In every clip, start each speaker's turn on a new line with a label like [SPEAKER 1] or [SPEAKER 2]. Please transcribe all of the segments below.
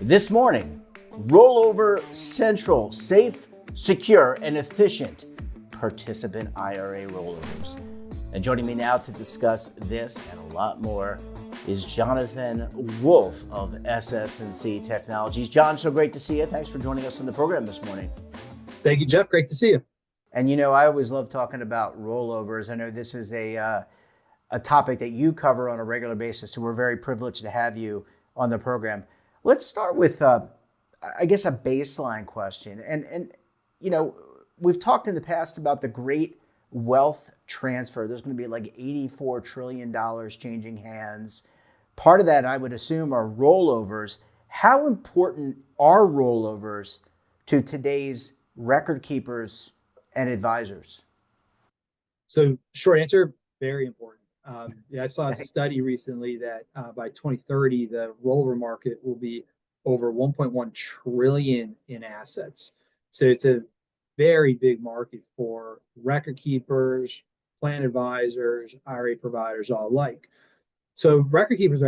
[SPEAKER 1] This morning, Rollover Central, safe, secure, and efficient participant IRA rollovers. And joining me now to discuss this and a lot more is Jonathan Wolff of SS&C Technologies. John, so great to see you. Thanks for joining us on the program this morning.
[SPEAKER 2] Thank you, Jeff. Great to see you.
[SPEAKER 1] And you know, I always love talking about rollovers. I know this is a topic that you cover on a regular basis, so we're very privileged to have you on the program. Let's start with, I guess, a baseline question. And you know, we've talked in the past about the great wealth transfer. There's going to be like $84 trillion changing hands. Part of that, I would assume, are rollovers. How important are rollovers to today's record keepers and advisors?
[SPEAKER 2] So, short answer, very important. I saw a study recently that by 2030, the rollover market will be over 1.1 trillion in assets. So it's a very big market for record keepers, plan advisors, IRA providers, all alike. So record keepers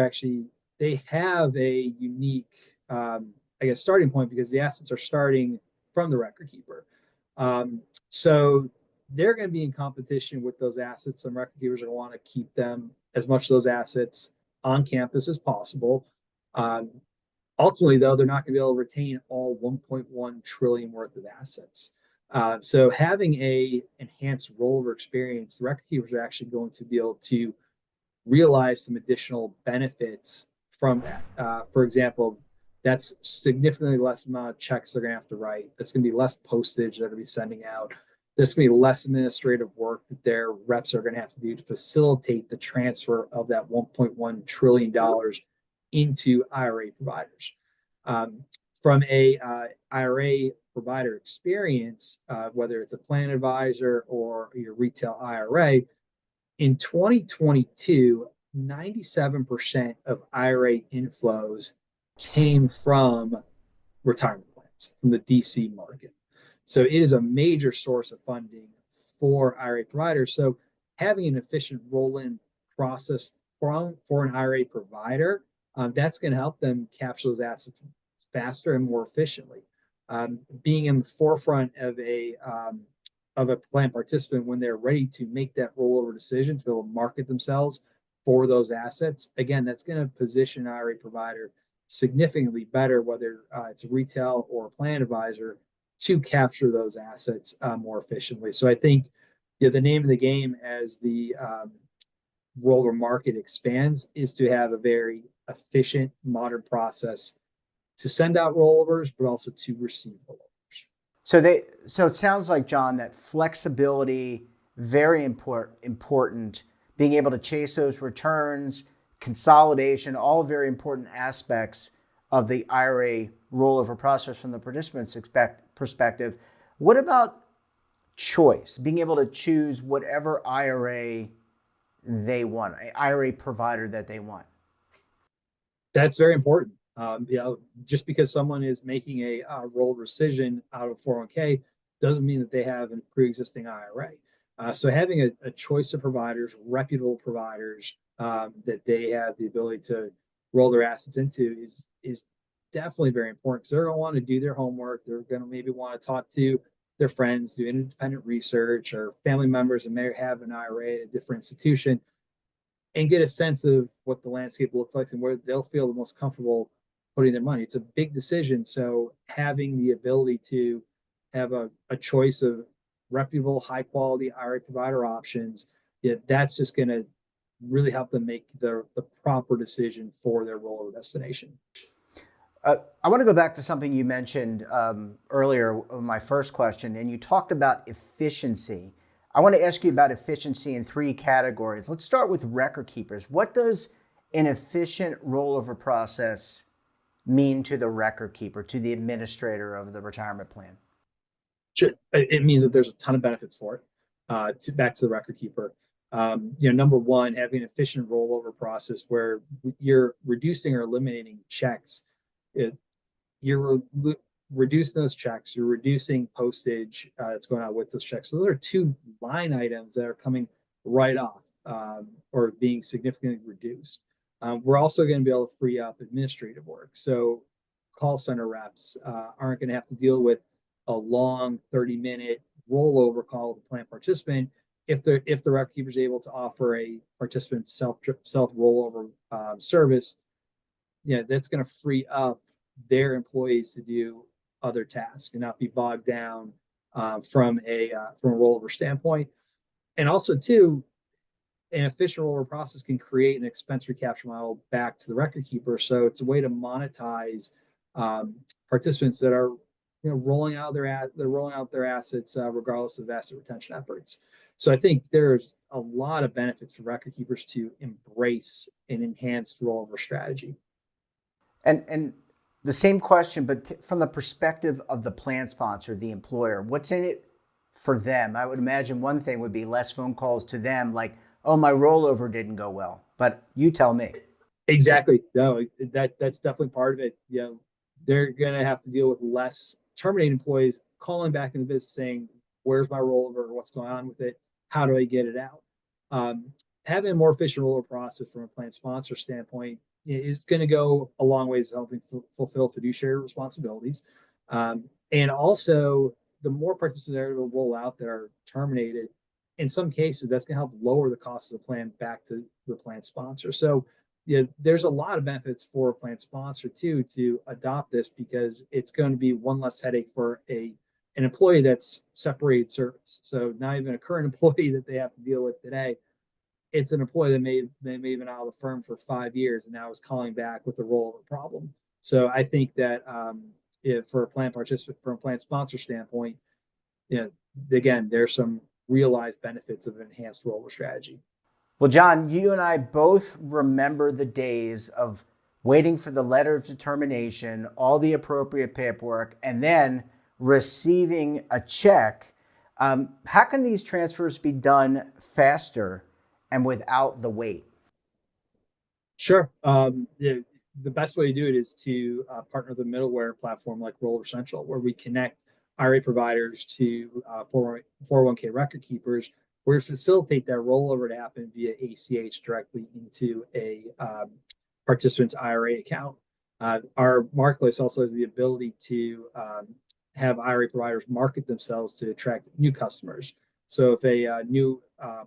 [SPEAKER 2] they have a unique, starting point because the assets are starting from the record keeper. So they're going to be in competition with those assets. Some record keepers are going to want to keep them, as much of those assets, on campus as possible. Ultimately, though, they're not going to be able to retain all 1.1 trillion worth of assets. So having a enhanced rollover experience, the record keepers are actually going to be able to realize some additional benefits from that. For example, that's significantly less amount of checks they're going to have to write. That's going to be less postage they're going to be sending out. There's going to be less administrative work that their reps are going to have to do to facilitate the transfer of that $1.1 trillion into IRA providers. From a IRA provider experience, whether it's a plan advisor or your retail IRA, in 2022, 97% of IRA inflows came from retirement plans, from the DC market. So it is a major source of funding for IRA providers. So having an efficient roll-in process for an IRA provider, that's going to help them capture those assets faster and more efficiently. Being in the forefront of a plan participant when they're ready to make that rollover decision to be able to market themselves for those assets, again, that's going to position an IRA provider significantly better, whether it's a retail or a plan advisor, to capture those assets more efficiently. So I think the name of the game as the rollover market expands is to have a very efficient, modern process to send out rollovers, but also to receive rollovers.
[SPEAKER 1] So it sounds like, John, that flexibility, very important, being able to chase those returns, consolidation, all very important aspects of the IRA rollover process from the participant's perspective. What about choice, being able to choose whatever IRA they want, an IRA provider that they want?
[SPEAKER 2] That's very important. Just because someone is making a roll decision out of 401k doesn't mean that they have a pre-existing IRA. So having a choice of providers, reputable providers that they have the ability to roll their assets into is definitely very important, because they're going to want to do their homework. They're going to maybe want to talk to their friends, do independent research, or family members that may have an IRA at a different institution, and get a sense of what the landscape looks like and where they'll feel the most comfortable putting their money. It's a big decision. So having the ability to have a choice of reputable, high quality IRA provider options, that's just going to really help them make the proper decision for their rollover destination.
[SPEAKER 1] I want to go back to something you mentioned earlier, my first question, and you talked about efficiency. I want to ask you about efficiency in three categories. Let's start with record keepers. What does an efficient rollover process mean to the record keeper, to the administrator of the retirement plan?
[SPEAKER 2] It means that there's a ton of benefits for it. Back to the record keeper. Number one, having an efficient rollover process where you're reducing or eliminating checks. You're reducing those checks, you're reducing postage that's going out with those checks. So those are two line items that are coming right off or being significantly reduced. We're also going to be able to free up administrative work. So call center reps aren't going to have to deal with a long 30-minute rollover call with a plant participant if the rep keeper is able to offer a participant self rollover service. Yeah, that's going to free up their employees to do other tasks and not be bogged down from a rollover standpoint. And also, too, an efficient rollover process can create an expense recapture model back to the record keeper. So it's a way to monetize participants that are rolling out their assets regardless of asset retention efforts. So I think there's a lot of benefits for record keepers to embrace an enhanced rollover strategy.
[SPEAKER 1] And the same question, but from the perspective of the plan sponsor, the employer, what's in it for them? I would imagine one thing would be less phone calls to them, like, "Oh, my rollover didn't go well." But you tell me.
[SPEAKER 2] Exactly. No, that's definitely part of it. They're gonna have to deal with less terminated employees calling back in the business saying, "Where's my rollover? What's going on with it? How do I get it out?" Having a more efficient rollover process from a plan sponsor standpoint is going to go a long ways helping fulfill fiduciary responsibilities. And also, the more participants that are able to roll out that are terminated, in some cases, that's going to help lower the cost of the plan back to the plan sponsor. So, yeah, there's a lot of benefits for a plan sponsor too to adopt this because it's going to be one less headache for an employee that's separated service. So not even a current employee that they have to deal with today. It's an employee that may have been out of the firm for 5 years and now is calling back with a rollover problem. So I think that if for a plan participant, from a plan sponsor standpoint, again, there's some realized benefits of an enhanced rollover strategy.
[SPEAKER 1] Well, John, you and I both remember the days of waiting for the letter of determination, all the appropriate paperwork, and then receiving a check. How can these transfers be done faster and without the wait?
[SPEAKER 2] Sure. The best way to do it is to partner with a middleware platform like Roller Central, where we connect IRA providers to 401k record keepers, where we facilitate that rollover to happen via ACH directly into a participant's IRA account. Our marketplace also has the ability to have IRA providers market themselves to attract new customers. So if a new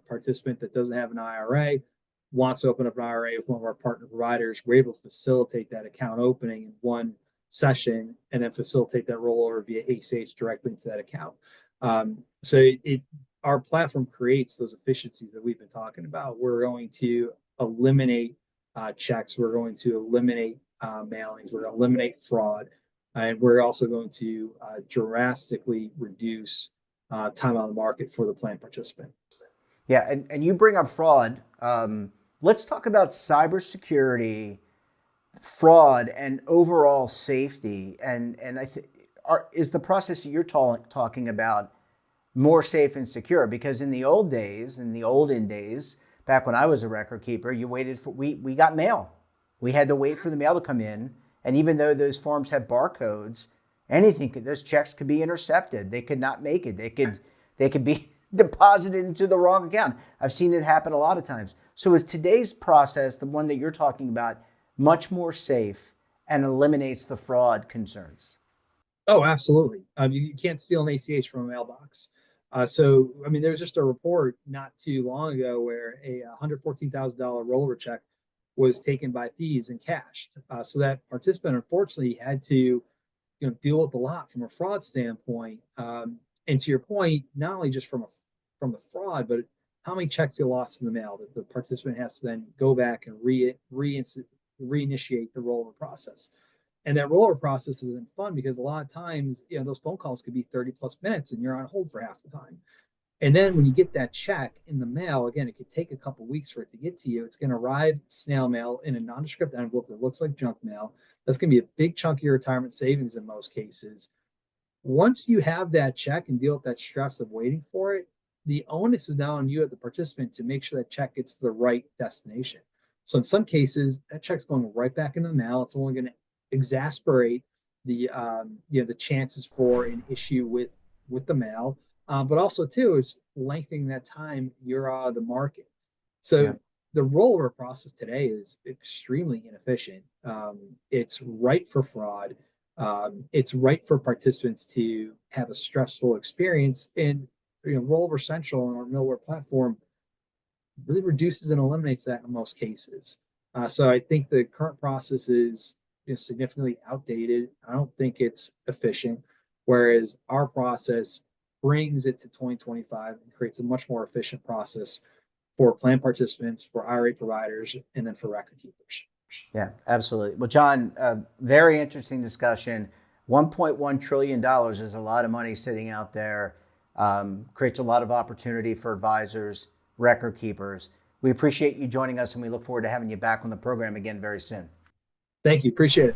[SPEAKER 2] participant that doesn't have an IRA wants to open up an IRA with one of our partner providers, we're able to facilitate that account opening in one session and then facilitate that rollover via ACH directly into that account. So our platform creates those efficiencies that we've been talking about. We're going to eliminate checks. We're going to eliminate mailings. We're going to eliminate fraud. And we're also going to drastically reduce time on the market for the plan participant.
[SPEAKER 1] Yeah, and you bring up fraud. Let's talk about cybersecurity, fraud, and overall safety. And I think is the process that you're talking about more safe and secure? Because in the olden days, back when I was a record keeper, you waited for we got mail. We had to wait for the mail to come in, and even though those forms have barcodes, those checks could be intercepted. They could not make it. They could be deposited into the wrong account. I've seen it happen a lot of times. So is today's process, the one that you're talking about, much more safe and eliminates the fraud concerns?
[SPEAKER 2] Oh, absolutely. You can't steal an ACH from a mailbox. So, I mean, there was just a report not too long ago where a $114,000 rollover check was taken by thieves and cashed. So that participant, unfortunately, had to deal with a lot from a fraud standpoint. And to your point, not only just from the fraud, but how many checks get lost in the mail that the participant has to then go back and reinitiate the rollover process. And that rollover process isn't fun because a lot of times, those phone calls could be 30 plus minutes and you're on hold for half the time. And then when you get that check in the mail, again, it could take a couple weeks for it to get to you. It's going to arrive snail mail in a nondescript envelope that looks like junk mail. That's going to be a big chunk of your retirement savings in most cases. Once you have that check and deal with that stress of waiting for it, the onus is now on you as the participant to make sure that check gets to the right destination. So in some cases, that check's going right back into the mail. It's only going to exasperate the chances for an issue with the mail, but also too it's lengthening that time you're out of the market. So
[SPEAKER 1] Yeah.
[SPEAKER 2] the rollover process today is extremely inefficient. It's ripe for fraud. It's ripe for participants to have a stressful experience. And Rollover Central on our middleware platform really reduces and eliminates that in most cases. So I think the current process is significantly outdated. I don't think it's efficient, whereas our process brings it to 2025 and creates a much more efficient process for plan participants, for IRA providers, and then for record keepers.
[SPEAKER 1] Yeah, absolutely. Well, John, very interesting discussion. $1.1 trillion is a lot of money sitting out there, creates a lot of opportunity for advisors, record keepers. We appreciate you joining us, and we look forward to having you back on the program again very soon.
[SPEAKER 2] Thank you. Appreciate it.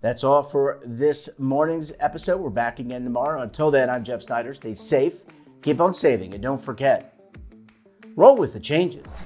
[SPEAKER 1] That's all for this morning's episode. We're back again tomorrow. Until then, I'm Jeff Snyder. Stay safe, keep on saving, and don't forget, roll with the changes.